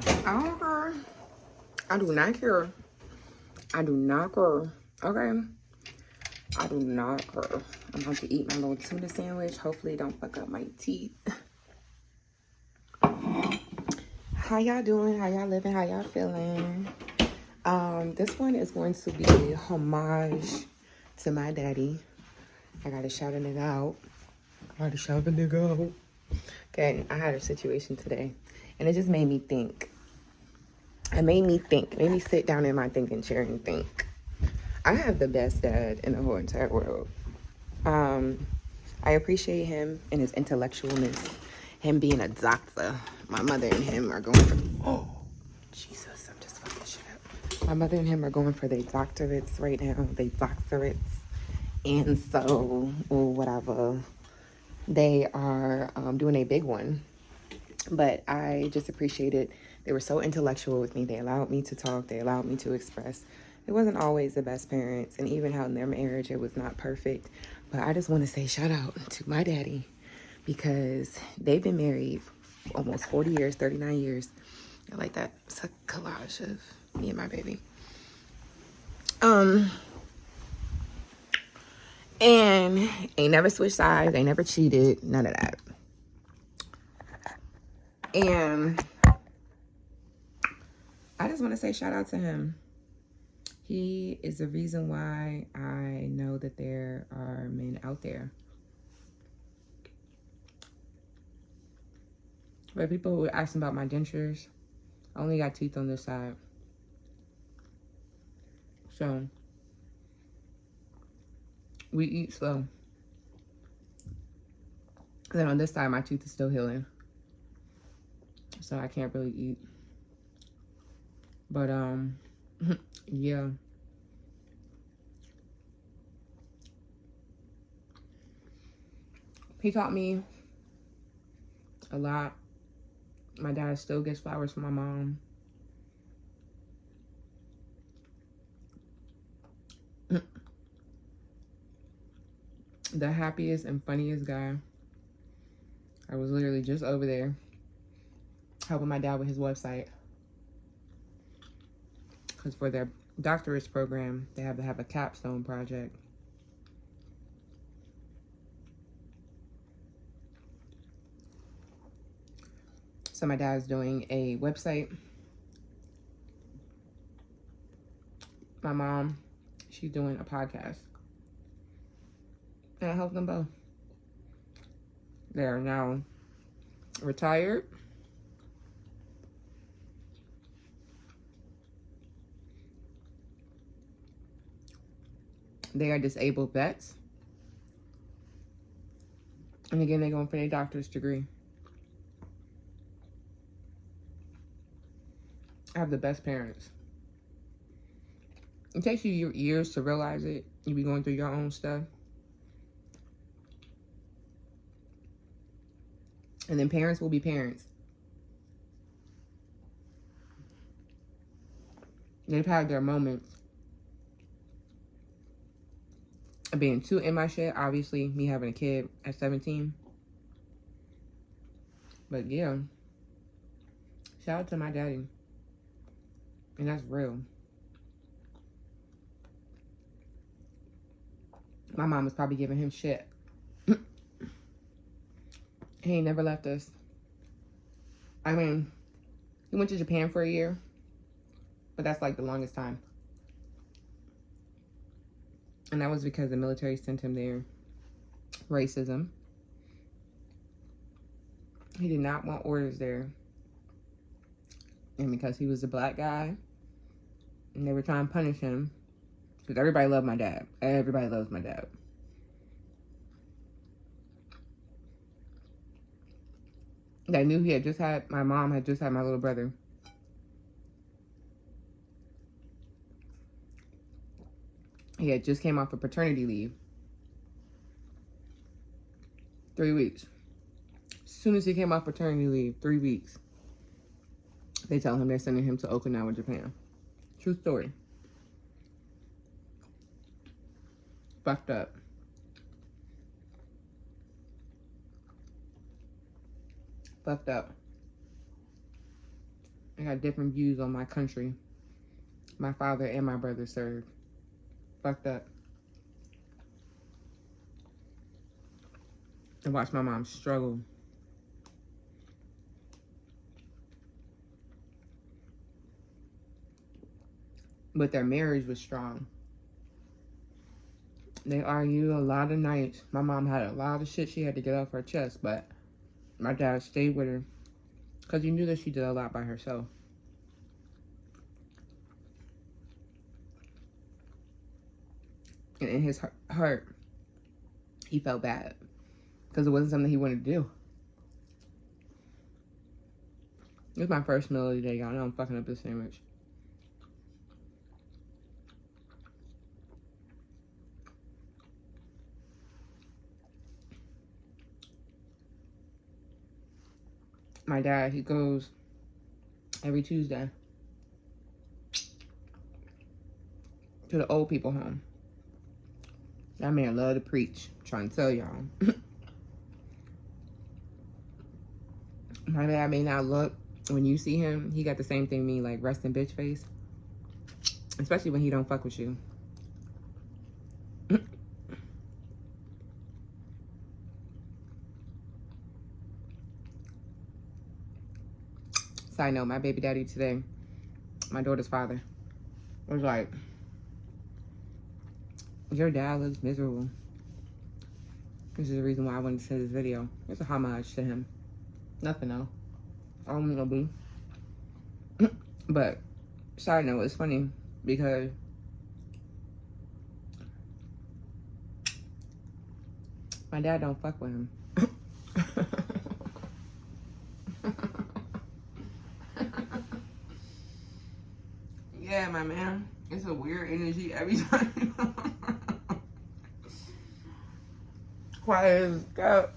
I don't care. I do not care. I do not care. Okay? I do not care. I'm about to eat my little tuna sandwich. Hopefully it don't fuck up my teeth. How y'all doing? How y'all living? How y'all feeling? This one is going to be a homage to my daddy. I gotta shout a nigga out. Okay, I had a situation today, and it just made me think. It made me sit down in my thinking chair and think. I have the best dad in the whole entire world. I appreciate him and his intellectualness, him being a doctor. My mother and him are going for, oh, Jesus, I'm just fucking shit up. My mother and him are going for their doctorates right now, and so, whatever. They are doing a big one, but I just appreciate it. They were so intellectual with me. They allowed me to talk. They allowed me to express. It wasn't always the best parents, and even how in their marriage it was not perfect. But I just want to say shout out to my daddy, because they've been married for almost 40 years, 39 years. I like that. It's a collage of me and my baby. And ain't never switched sides. They never cheated. None of that. And I just want to say shout out to him. He is the reason why I know that there are men out there. But people were asking about my dentures. I only got teeth on this side. So, we eat slow. Then on this side, my tooth is still healing. So I can't really eat. But, yeah. He taught me a lot. My dad still gets flowers from my mom. The happiest and funniest guy. I was literally just over there helping my dad with his website. Because for their doctorate program, they have to have a capstone project. So my dad's doing a website. My mom, she's doing a podcast. And I helped them both. They are now retired. They are disabled vets. And again, they're going for their doctor's degree. I have the best parents. It takes you years to realize it. You be going through your own stuff. And then parents will be parents. They've had their moments of being too in my shit. Obviously, me having a kid at 17. But yeah. Shout out to my daddy. And that's real. My mom was probably giving him shit. He ain't never left us. I mean, he went to Japan for a year. But that's like the longest time. And that was because the military sent him there. Racism. He did not want orders there. And because he was a black guy, and they were trying to punish him. Because everybody loved my dad. Everybody loves my dad. They knew my mom had just had my little brother. He had just came off of paternity leave. 3 weeks. As soon as he came off paternity leave, 3 weeks, they tell him they're sending him to Okinawa, Japan. True story. Fucked up. Fucked up. I got different views on my country. My father and my brother served. Fucked up. And watch my mom struggle. But their marriage was strong. They argued a lot of nights. My mom had a lot of shit she had to get off her chest, but my dad stayed with her because he knew that she did a lot by herself. And in his heart, he felt bad because it wasn't something he wanted to do. It was my first meal of the day, y'all know I'm fucking up this sandwich. My dad, he goes every Tuesday to the old people home. That man love to preach. I'm trying to tell y'all. My dad may not look, when you see him, he got the same thing me, like resting bitch face. Especially when he don't fuck with you. Side note, my baby daddy today, my daughter's father, was like, your dad looks miserable. This is the reason why I wanted to send this video. It's a homage to him. Nothing else. I don't know, boo. But, side note, it's funny because my dad don't fuck with him. Yeah, my man. It's a weird energy every time. Quiet as go.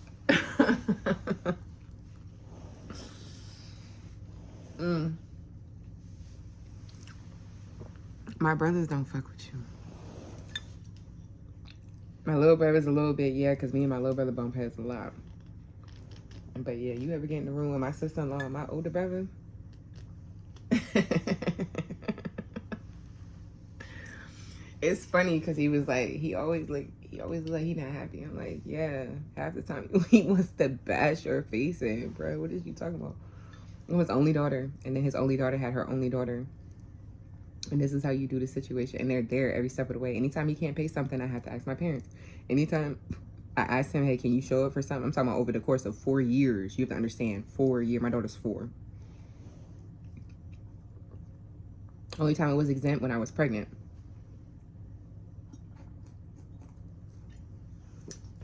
My brothers don't fuck with you. My little brother's a little bit, yeah, because me and my little brother bump heads a lot. But yeah, you ever get in the room with my sister-in-law and my older brother? It's funny because he was like, he always was like he not happy. I'm like, yeah, half the time he wants to bash your face in, bro. What is you talking about? It was only daughter, and then his only daughter had her only daughter. And this is how you do the situation. And they're there every step of the way. Anytime he can't pay something, I have to ask my parents. Anytime I asked him, hey, can you show up for something? I'm talking about over the course of 4 years. You have to understand, 4 years. My daughter's 4. Only time it was exempt when I was pregnant.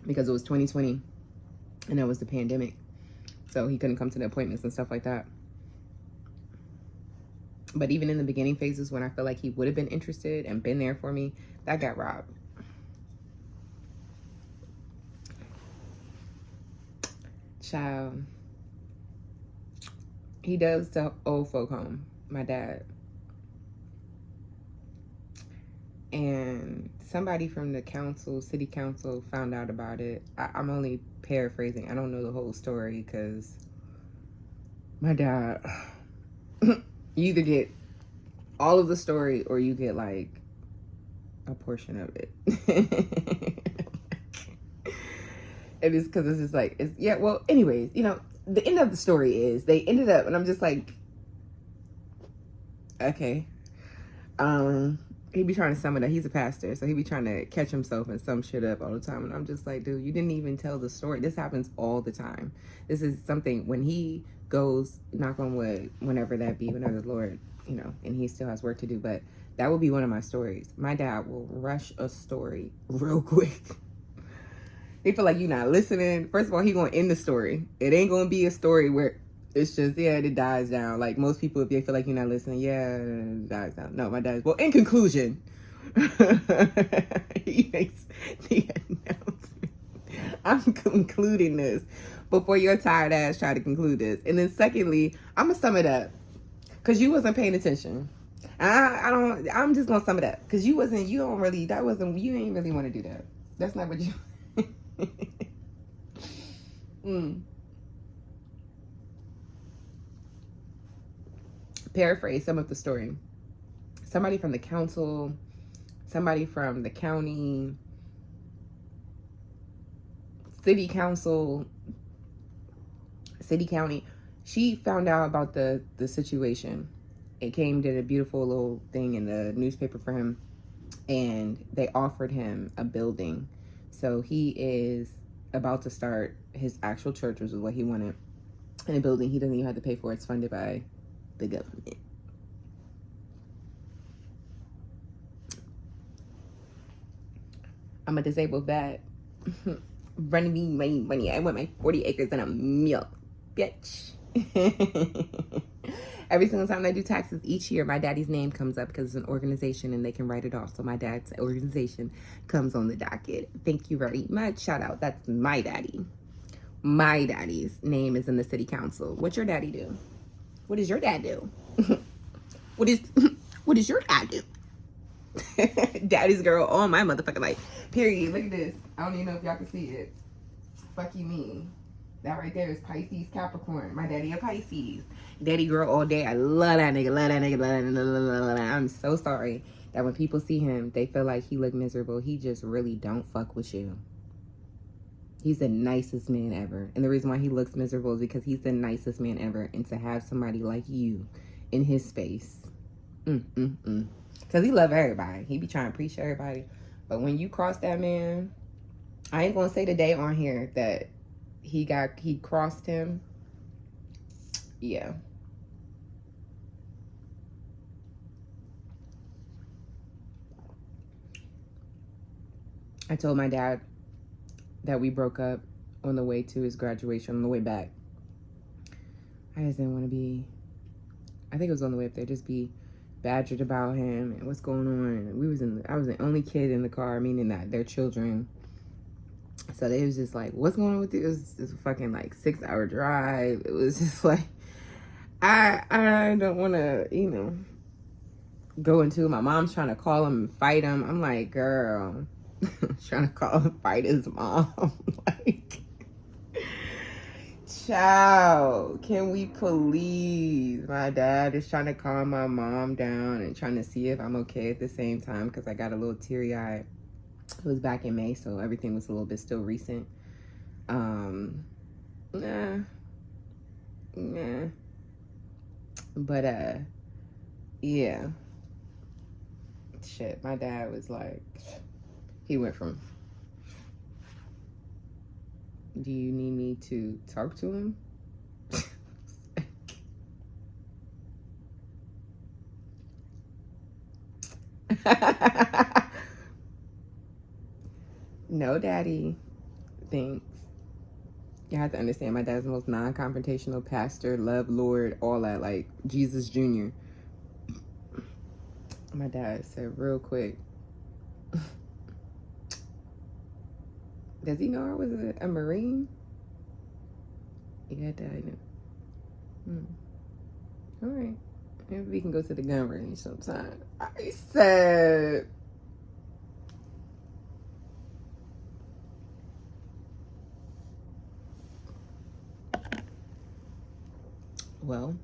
Because it was 2020 and that was the pandemic. So he couldn't come to the appointments and stuff like that. But even in the beginning phases when I feel like he would have been interested and been there for me, that got robbed. Child. He does the old folk home, my dad. And somebody from the council, city council, found out about it. I'm only paraphrasing. I don't know the whole story because my dad, you either get all of the story or you get like a portion of it. It is because this is like, it's, yeah, well, anyways, you know, the end of the story is they ended up, and I'm just like, okay. He be trying to sum it up. He's a pastor, so he be trying to catch himself and sum shit up all the time. And I'm just like, dude, you didn't even tell the story. This happens all the time. This is something, when he goes, knock on wood, whenever that be, whenever the Lord, you know, and he still has work to do, but that will be one of my stories. My dad will rush a story real quick. They feel like you're not listening. First of all, he gonna end the story. It ain't gonna be a story where it's just, yeah, it dies down. Like most people, if they feel like you're not listening, yeah, it dies down. No, my dad's, well, in conclusion, he makes the announcement. I'm concluding this before your tired ass try to conclude this. And then secondly, I'm gonna sum it up because you wasn't paying attention. I'm just gonna sum it up because you ain't really want to do that. That's not what you. paraphrase some of the story. Somebody from the council, somebody from the county, city council, county, she found out about the situation. It came, did a beautiful little thing in the newspaper for him, and they offered him a building. So he is about to start his actual church, which is what he wanted, in a building he doesn't even have to pay for. It's funded by the government. I'm a disabled vet. Running me money. I want my 40 acres and a milk, bitch. Every single time I do taxes each year, my daddy's name comes up because it's an organization and they can write it off. So my dad's organization comes on the docket. Thank you very much. Shout out. That's my daddy. My daddy's name is in the city council. What's your daddy do? What does your dad do? what does your dad do? Daddy's girl all my motherfucking life. Period. Look at this. I don't even know if y'all can see it. Fuck you mean. That right there is Pisces Capricorn. My daddy a Pisces. Daddy girl all day. I love that nigga. Love that nigga. Love that. I'm so sorry that when people see him, they feel like he look miserable. He just really don't fuck with you. He's the nicest man ever. And the reason why he looks miserable is because he's the nicest man ever. And to have somebody like you in his space. Because he love everybody. He be trying to preach to everybody. But when you cross that man, I ain't going to say the day on here that he crossed him. Yeah. I told my dad that we broke up on the way to his graduation, on the way back. I just didn't want to be, I think it was on the way up there, just be badgered about him and what's going on. I was the only kid in the car, meaning that their children. So they was just like, what's going on with you? It was just a fucking like 6-hour drive. It was just like, I don't want to, go into, my mom's trying to call him and fight him. I'm like, girl, trying to call and fight his mom. Like, child, can we please? My dad is trying to calm my mom down and trying to see if I'm okay at the same time because I got a little teary-eyed. It was back in May, so everything was a little bit still recent. But, yeah. Shit, my dad was like, he went from, do you need me to talk to him? No, daddy. Thanks. You have to understand, my dad's the most non-confrontational pastor, love, Lord, all that, like Jesus Jr. My dad said real quick, does he know I was a Marine? Yeah, Dad. All right. Maybe we can go to the gun range sometime. I said, well,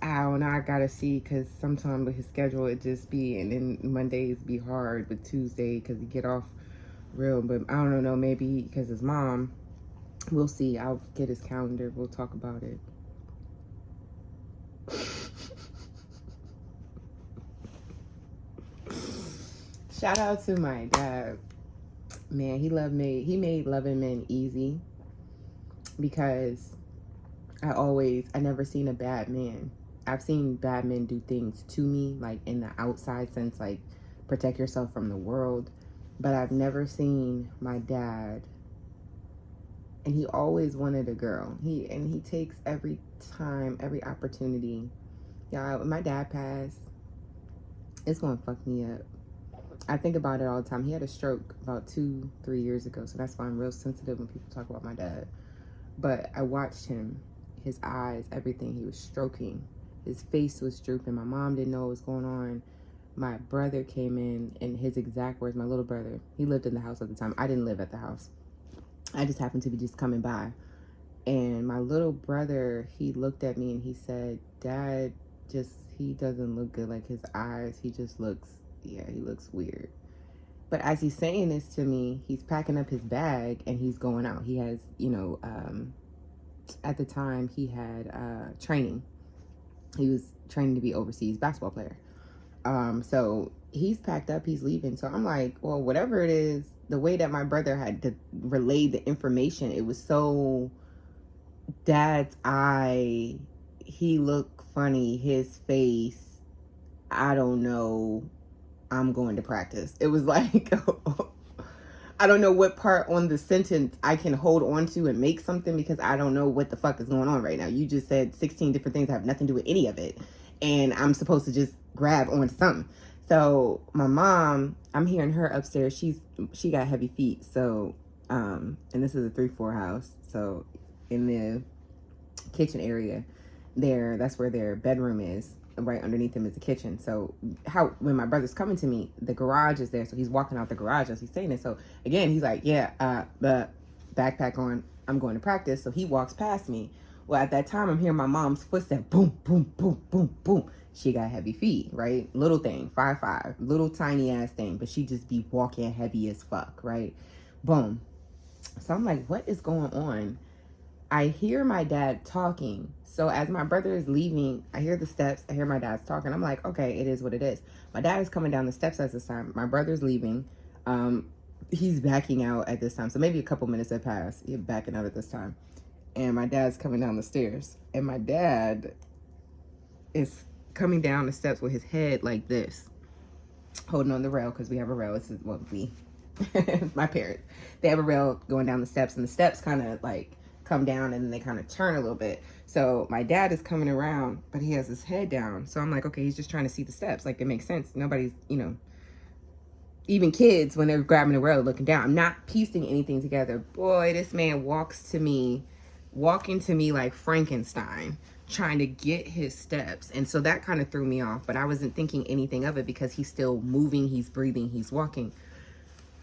I don't know. I gotta see, because sometimes with his schedule it just be, and then Mondays be hard, but Tuesday because he get off real. But I don't know, maybe because his mom. We'll see. I'll get his calendar. We'll talk about it. Shout out to my dad. Man, he made loving men easy, because I never seen a bad man. I've seen bad men do things to me, like in the outside sense, like protect yourself from the world. But I've never seen my dad, and he always wanted a girl. He takes every time, every opportunity. Yeah, when my dad passed, it's gonna fuck me up. I think about it all the time. He had a stroke about 2-3 years ago, so that's why I'm real sensitive when people talk about my dad. But I watched him, his eyes, everything. He was stroking. His face was drooping. My mom didn't know what was going on. My brother came in, and his exact words, my little brother, he lived in the house at the time. I didn't live at the house. I just happened to be just coming by. And my little brother, he looked at me and he said, Dad, he doesn't look good. Like his eyes, he just looks, yeah, he looks weird. But as he's saying this to me, he's packing up his bag and he's going out. He has, at the time he had training. He was training to be overseas basketball player. So he's packed up, he's leaving. So I'm like, well, whatever it is, the way that my brother had to relay the information, it was so Dad's eye, he looked funny, his face, I don't know, I'm going to practice. It was like, I don't know what part on the sentence I can hold on to and make something, because I don't know what the fuck is going on right now. You just said 16 different things that have nothing to do with any of it. And I'm supposed to just grab on something. So my mom, I'm hearing her upstairs. She got heavy feet. So, and this is a 3-4 house. So in the kitchen area there, that's where their bedroom is. Right underneath them is the kitchen. So when my brother's coming to me, the garage is there. So he's walking out the garage as he's saying it. So again, he's like, yeah, the backpack on, I'm going to practice. So he walks past me. Well, at that time, I'm hearing my mom's footsteps, boom, boom, boom, boom, boom. She got heavy feet, right? Little thing, 5'5", little tiny ass thing, but she just be walking heavy as fuck, right? Boom. So I'm like, what is going on? I hear my dad talking. So as my brother is leaving, I hear the steps. I hear my dad's talking. I'm like, okay, it is what it is. My dad is coming down the steps at this time. My brother's leaving. He's backing out at this time. So maybe a couple minutes have passed. He's backing out at this time. And my dad's coming down the stairs. And my dad is coming down the steps with his head like this, holding on the rail, because we have a rail. This is what my parents. They have a rail going down the steps, and the steps kind of like come down and then they kind of turn a little bit. So my dad is coming around, but he has his head down. So I'm like, okay, he's just trying to see the steps. Like, it makes sense. Nobody's, even kids, when they're grabbing the rail, looking down. I'm not piecing anything together. Boy, this man walking to me like Frankenstein, trying to get his steps. And so that kind of threw me off, but I wasn't thinking anything of it because he's still moving, he's breathing, he's walking.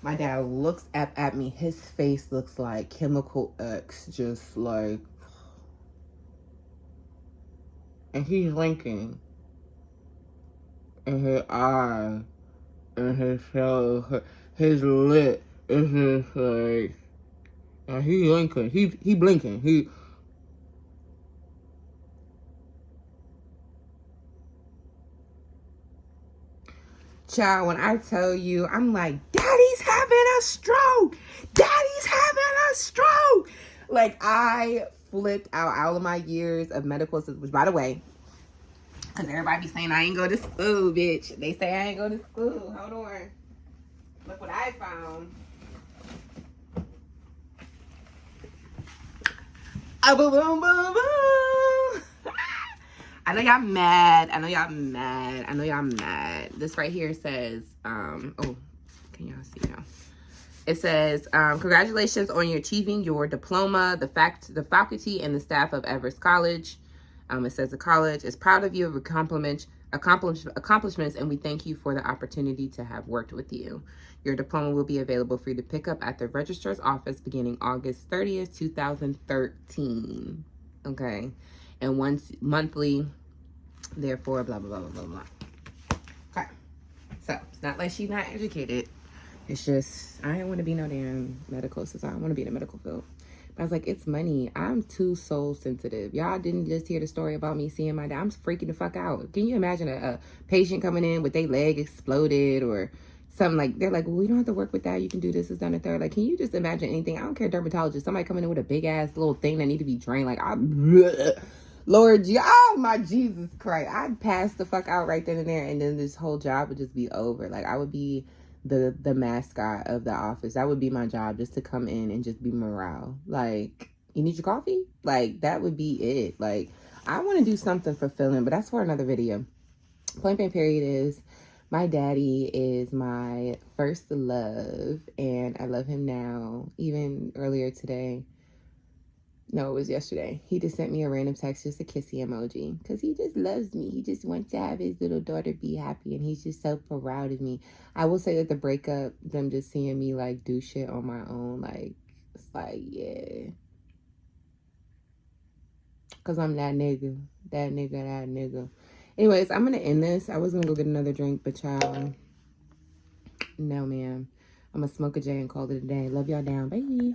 My dad looks at me. His face looks like Chemical X, just like, and he's blinking. And his eye, and his shell, his lip is just like, and he blinking. He blinking. Child, when I tell you, I'm like, Daddy's having a stroke. Daddy's having a stroke. Like, I flipped out all of my years of medical assistance, which, by the way, because everybody be saying I ain't go to school, bitch. They say I ain't go to school. Hold on. Look what I found. Boom, boom, boom, boom. I know y'all mad. This right here says, oh, can y'all see now? It says, congratulations on your achieving your diploma. The faculty and the staff of Everest College. It says the college is proud of your accomplishments, and we thank you for the opportunity to have worked with you. Your diploma will be available for you to pick up at the registrar's office beginning August 30th, 2013. Okay. And once monthly, therefore, blah, blah, blah, blah, blah. Okay. So, it's not like she's not educated. It's just, I didn't want to be no damn medical assistant. I want to be in the medical field. But I was like, it's money. I'm too soul sensitive. Y'all didn't just hear the story about me seeing my dad. I'm freaking the fuck out. Can you imagine a patient coming in with their leg exploded or something like, they're like, well, we don't have to work with that. You can do this, done, and third. Like, can you just imagine anything? I don't care, dermatologist. Somebody coming in with a big ass little thing that need to be drained. Like, Lord, oh my Jesus Christ. I'd pass the fuck out right then and there. And then this whole job would just be over. Like, I would be the mascot of the office. That would be my job, just to come in and just be morale. Like, you need your coffee? Like, that would be it. Like, I want to do something fulfilling, but that's for another video. Point blank period is, my daddy is my first love, and I love him now. Even earlier today, no, it was yesterday, he just sent me a random text, just a kissy emoji, because he just loves me. He just wants to have his little daughter be happy, and he's just so proud of me. I will say that the breakup, them just seeing me, like, do shit on my own, like, it's like, yeah. Because I'm that nigga. That nigga, that nigga. Anyways, I'm going to end this. I was going to go get another drink, but y'all, no, ma'am. I'm going to smoke a J and call it a day. Love y'all down. Bye.